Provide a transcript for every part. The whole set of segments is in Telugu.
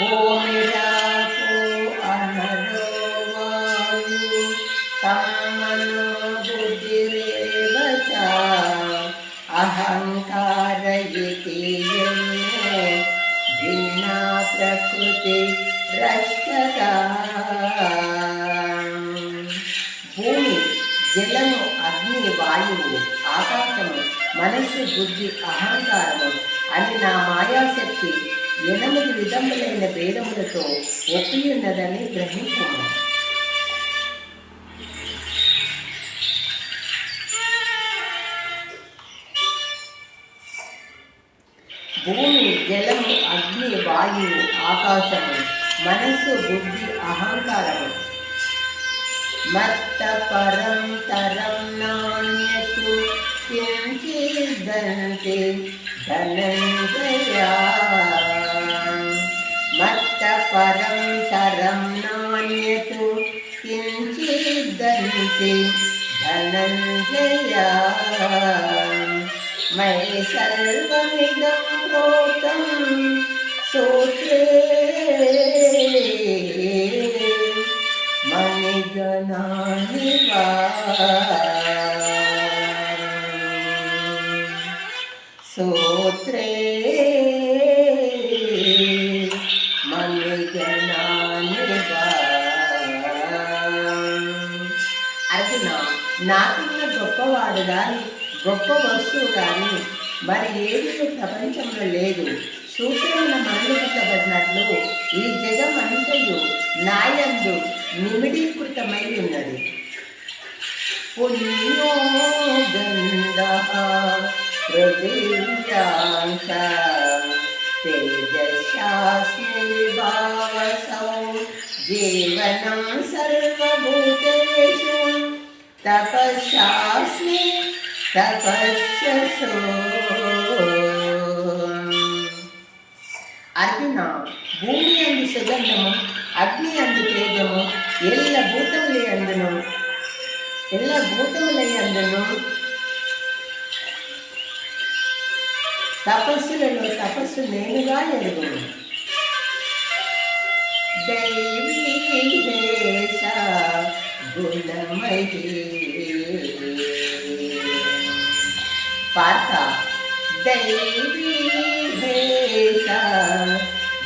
భూమిరాపో అమరో వాయు తమ్మనో బుద్ధిరేవ చ అహంకార ఇతి యన్నే భిన్నా ప్రకృతి రష్టగా. భూమి, జలము, అగ్ని, వాయువు, ఆకాశము, మనస్సు, బుద్ధి, అహంకారము అని నా మాయాశక్తి 8 విధములైన భేదములతో ఒప్పియున్నదని గ్రహించుము. భూమి, జలము, అగ్ని, వాయువు, ఆకాశము, మనస్సు, బుద్ధి, అహంకారము మత్త పరం తరం నాణ్యతు కించిదంతే ధనంజయ. మత్త పరం తరం నాణ్యతు కించిదంతే ధనంజయ. మై సర్వమిదం ప్రోతం సూత్రే మణిగణాని వా. సూత్రే మణిగణాని వా. అర్జున, నాకున్న గొప్పవాడు కానీ గొప్ప వస్తువు కానీ మరి ఏది ప్రపంచంలో లేదు. సూత్రమున మండలించబడినట్లు ఈ జగమంతయు నాయందు నిమిడీకృతమై ఉన్నది. పుణ్యో గంధః పృథివ్యాంశ తేజశాస్మి విభావసౌ జీవనం సర్వభూతేషు తపస్యాస్మి తపస్యసో. అర్జున, భూమి అందు సుగంధము, అగ్ని అందు తేజము, ఎల్ల భూతములందును తపస్సులలో తపస్సు నేనుగా ఎరుగును. దైవీహేష గుణమహీ. పార్థ, దైవీహేష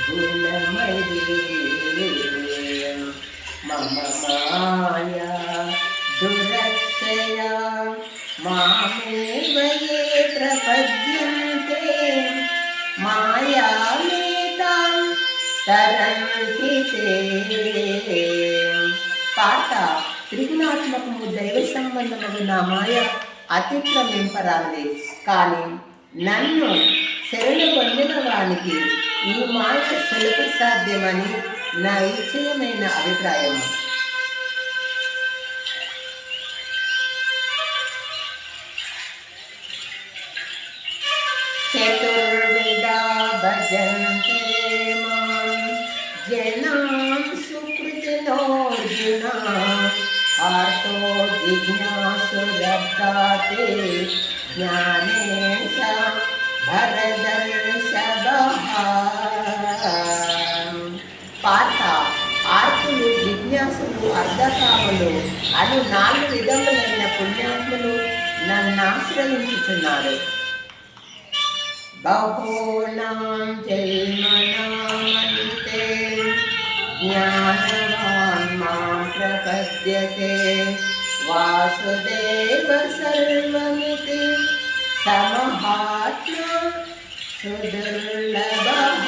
గుణమహీ మమ మాయా దురక్షయ మామేవయే ప్రపద్యంతే మాయామేతాం తరంతి తే. పార్థ, త్రిగుణాత్మకము దైవ సంబంధము నా మాయ అతిక్రమింపరాంది. కానీ నన్ను శరణు పొందిన వానికి ఈ మాయ సులభ సాధ్యమని నా నిశ్చయమైన అభిప్రాయము. చతుర్విధా భజంతే మాం జనాం సుకృతినోర్జున ఆర్తో జిజ్ఞాసురబ్ధాతే జ్ఞానేశ భరదర్శభః. పార్థ, ఆర్తులు, జిజ్ఞాసులు, అర్ధకాములు అను 4 విధములైన పుణ్యాత్ములు నన్ను ఆశ్రయించుచున్నారు. బహూనాం జన్మనామంతే జ్ఞానవాన్ మాం ప్రపద్యతే వాసుదేవ సర్వమితి సమహాత్మా సుదుర్లభః.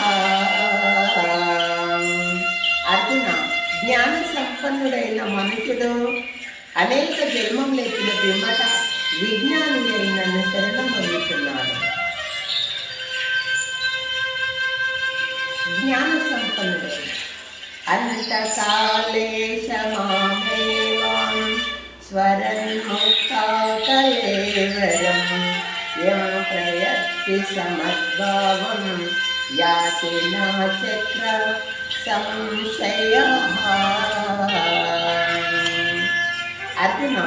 అర్జున, జ్ఞాన సంపన్నుడైన మనుషుడు అనేక జన్మములెత్తిన పిమ్మట విజ్ఞాని అయి నన్ను శరణం పొందుతున్నాడు. జ్ఞాన సంపన్నుడైన అంతకాలేశ మామేవాం స్వరన్ముక్తా కలేవరం యం ప్రయత్తి సమద్భావం యాతి నా చక్ర సంశయః. అర్జున,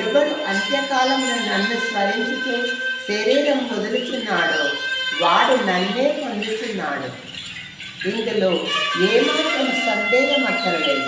ఎవడు అంత్యకాలమున నన్ను స్మరించుతూ శరీరం వదులుచున్నాడో వాడు నన్నే పొందుచున్నాడు. ఇందులో ఏమాత్రం సందేహం అక్కరలేదు.